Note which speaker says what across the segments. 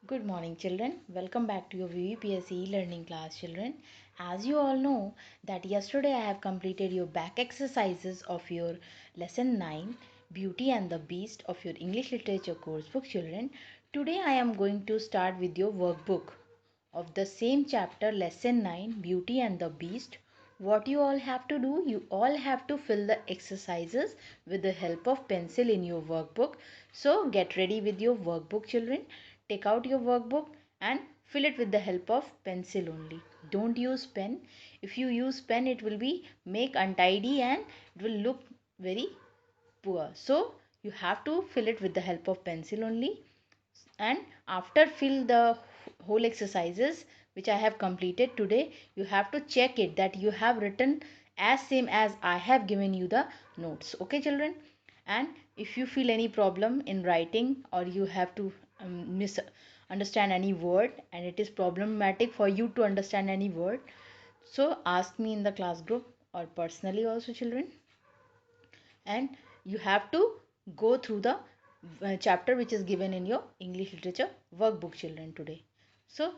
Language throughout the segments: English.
Speaker 1: Good morning children. Welcome back to your VVPSC learning class children. As you all know that yesterday I have completed your back exercises of your lesson 9 Beauty and the Beast of your English literature course book children. Today I am going to start with your workbook of the same chapter lesson 9 Beauty and the Beast. What you all have to do, you all have to fill the exercises with the help of pencil in your workbook. So get ready with your workbook children. Take out your workbook and fill it with the help of pencil only. Don't use pen. If you use pen, it will be make untidy and it will look very poor. So you have to fill it with the help of pencil only. And after fill the whole exercises which I have completed today, you have to check it that you have written as same as I have given you the notes. Okay children? And if you feel any problem in writing or you have to misunderstand any word and it is problematic for you to understand any word, so ask me in the class group or personally also children. And you have to go through the chapter which is given in your English literature workbook children today. So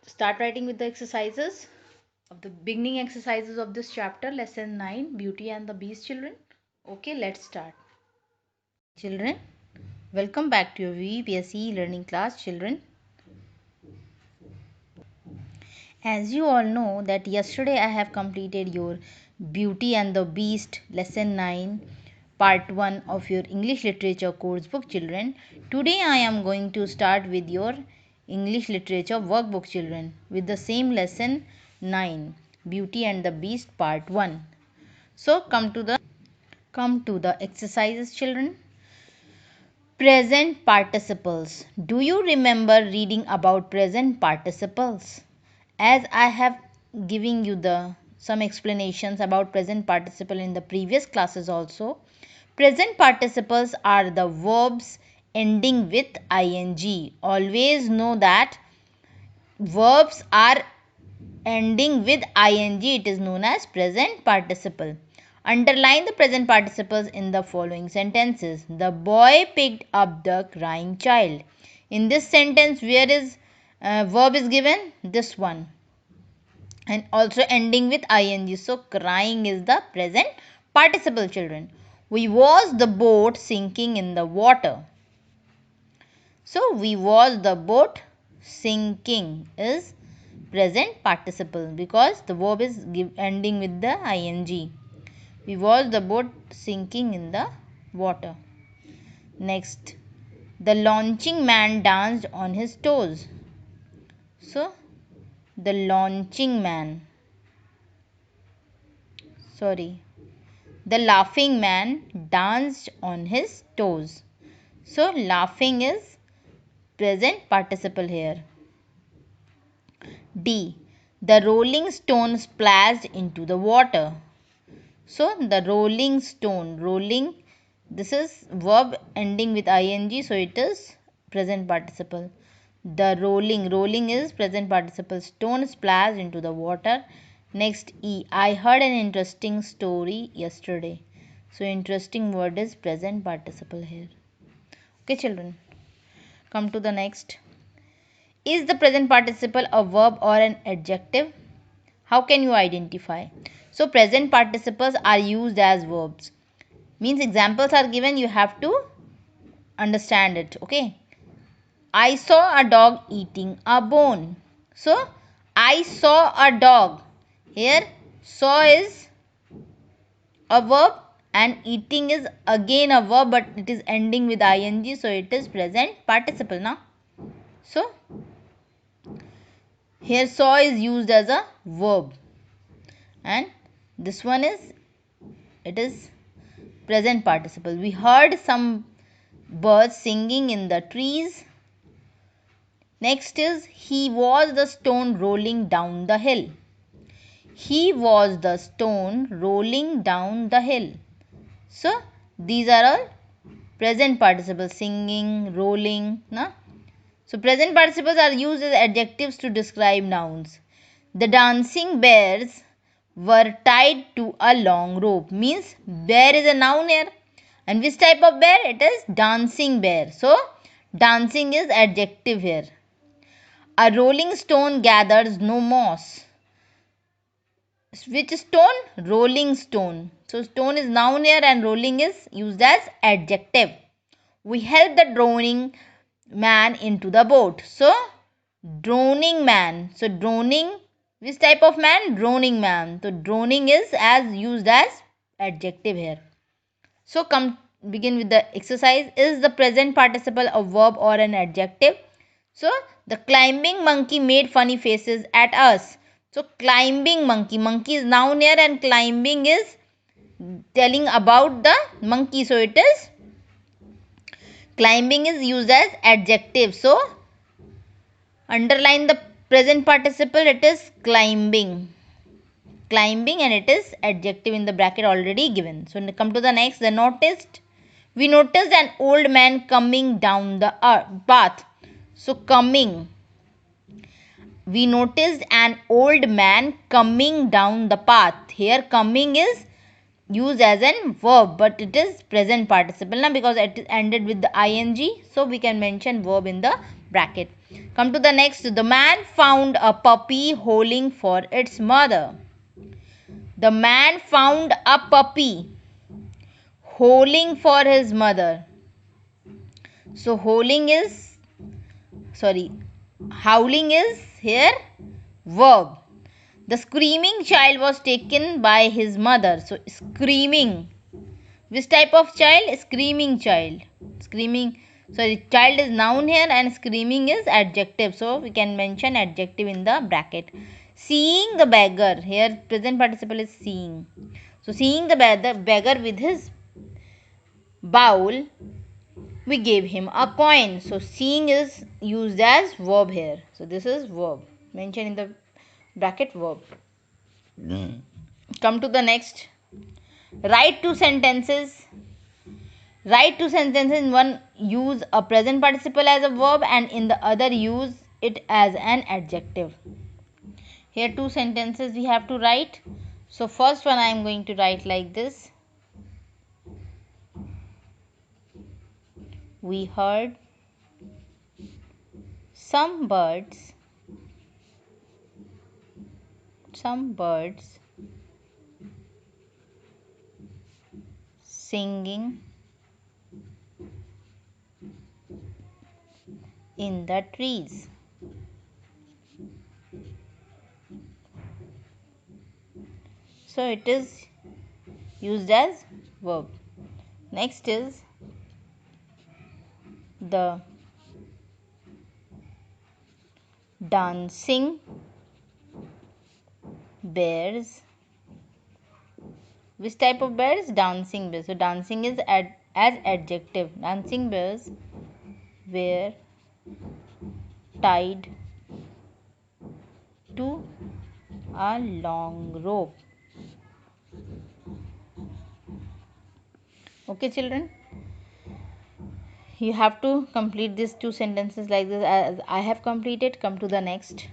Speaker 1: start writing with the exercises of the beginning exercises of this chapter lesson 9 Beauty and the Beast children. Okay, let's start. Children, welcome back to your VPSC learning class children. As you all know that yesterday I have completed your Beauty and the Beast lesson 9 part 1 of your English literature course book children. Today I am going to start with your English literature workbook children with the same lesson 9 Beauty and the Beast part 1. So come to the exercises children. Present participles. Do you remember reading about present participles? As I have giving you the some explanations about present participle in the previous classes also. Present participles are the verbs ending with ing. Always know that verbs are ending with ing. It is known as present participle. Underline the present participles in the following sentences. The boy picked up the crying child. In this sentence, where is verb is given? This one. And also ending with ing. So, crying is the present participle children. We watched the boat sinking in the water. So, we watched the boat sinking is present participle because the verb is ending with the ing. We watched the boat sinking in the water. Next, the launching man danced on his toes. So, the launching man. The laughing man danced on his toes. So, laughing is present participle here. D. The rolling stone splashed into the water. So, the rolling stone, rolling, this is verb ending with ing, so it is present participle. The rolling is present participle. Stone splashed into the water. Next, E. I heard an interesting story yesterday. So, interesting word is present participle here. Okay, children. Come to the next. Is the present participle a verb or an adjective? How can you identify? So, present participles are used as verbs. Means examples are given, you have to understand it. Okay. I saw a dog eating a bone. So, I saw a dog. Here, saw is a verb and eating is again a verb, but it is ending with ing, so it is present participle now. So, here saw is used as a verb and this one is, it is present participle. We heard some birds singing in the trees. Next is, he was the stone rolling down the hill. He was the stone rolling down the hill. So, these are all present participles, singing, rolling. Na? So, present participles are used as adjectives to describe nouns. The dancing bears were tied to a long rope. Means bear is a noun here. And which type of bear? It is dancing bear. So, dancing is adjective here. A rolling stone gathers no moss. Which stone? Rolling stone. So stone is noun here and rolling is used as adjective. We help the drowning man into the boat. So drowning man. So drowning, which type of man? Drowning man. So drowning is as used as adjective here. So come begin with the exercise. Is the present participle a verb or an adjective? So the climbing monkey made funny faces at us. So climbing monkey. Monkey is noun here and climbing is telling about the monkey. So it is climbing is used as adjective. So underline the present participle. It is climbing. Climbing and it is adjective in the bracket already given. So come to the next. The noticed. We noticed an old man coming down the path. So coming. We noticed an old man coming down the path. Here coming is used as a verb, but it is present participle now because it ended with the ing. So we can mention verb in the bracket. Come to the next. The man found a puppy howling for its mother. The man found a puppy howling for his mother. So howling is howling is here verb. The screaming child was taken by his mother. So screaming. Which type of child? Screaming child. Screaming. Child is noun here and screaming is adjective. So we can mention adjective in the bracket. Seeing the beggar. Here present participle is seeing. So seeing the beggar with his bowl, we gave him a coin. So seeing is used as verb here. So this is verb. Mention in the bracket verb. Come to the next. Write two sentences. Write two sentences. In one use a present participle as a verb and in the other use it as an adjective. Here two sentences we have to write. So first one I am going to write like this. We heard some birds singing in the trees. So it is used as verb. Next is the dancing bears. Which type of bears? Dancing bears. So dancing is as adjective. Dancing bears were tied to a long rope. Okay, children. You have to complete these two sentences like this as I have completed. Come to the next.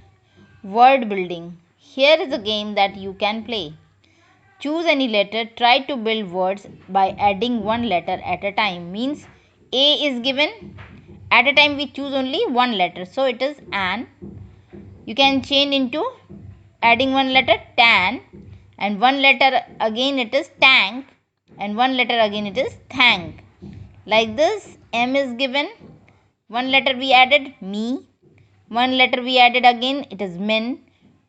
Speaker 1: Word building. Here is a game that you can play. Choose any letter. Try to build words by adding one letter at a time. Means A is given. At a time we choose only one letter. So it is an. You can change into adding one letter tan and one letter again it is tank and one letter again it is thank. Like this M is given. One letter we added me. One letter we added again it is men.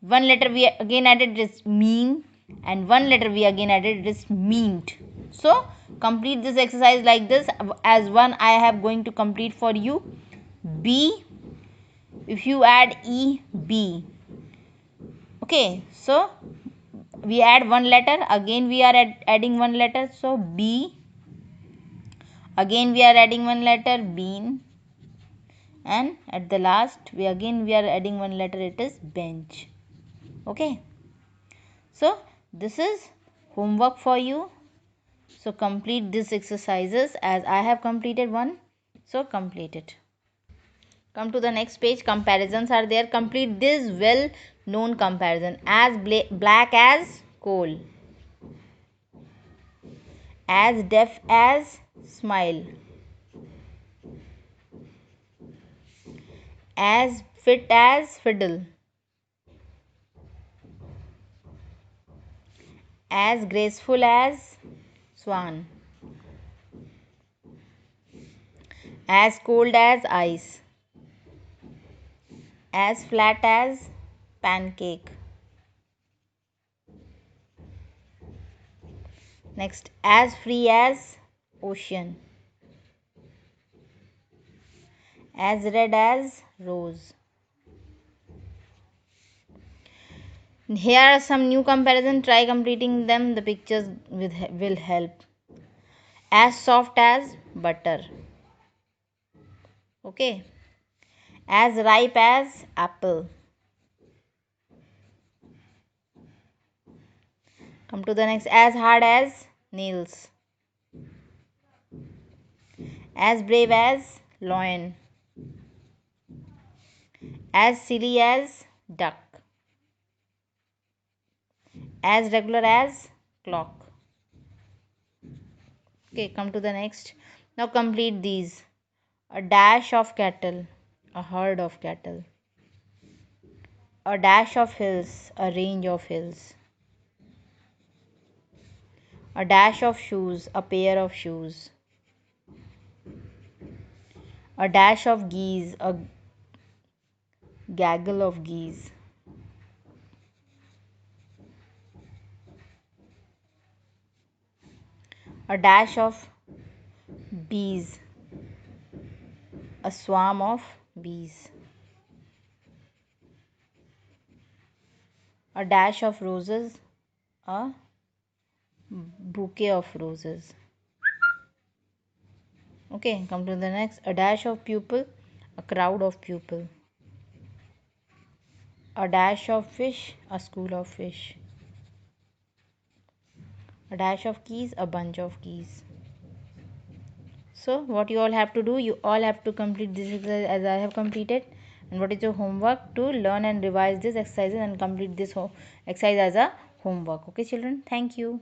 Speaker 1: One letter we again added is mean and one letter we again added it is meant. So complete this exercise like this as one I have going to complete for you. B, if you add E, B. Okay, so we add one letter again we are adding one letter, so B. Again we are adding one letter bean and at the last we are adding one letter, it is bench. Okay, so this is homework for you. So complete these exercises as I have completed one. So complete it. Come to the next page. Comparisons are there. Complete this well known comparison. As black as coal. As deaf as smile. As fit as fiddle, as graceful as swan, as cold as ice, as flat as pancake. Next, as free as ocean, as red as rose. Here are some new comparison. Try completing them. The pictures will help. As soft as butter. Okay. As ripe as apple. Come to the next. As hard as nails. As brave as lion. As silly as duck. As regular as clock. Okay, come to the next. Now complete these. A dash of cattle, a herd of cattle. A dash of hills, a range of hills. A dash of shoes, a pair of shoes. A dash of geese, a gaggle of geese. A dash of bees, a swarm of bees. A dash of roses, a bouquet of roses. Okay, come to the next. A dash of pupil, a crowd of pupil. A dash of fish, a school of fish. A dash of keys, a bunch of keys. So what you all have to do, you all have to complete this exercise as I have completed. And what is your homework? To learn and revise this exercises and complete this exercise as a homework. Okay children, thank you.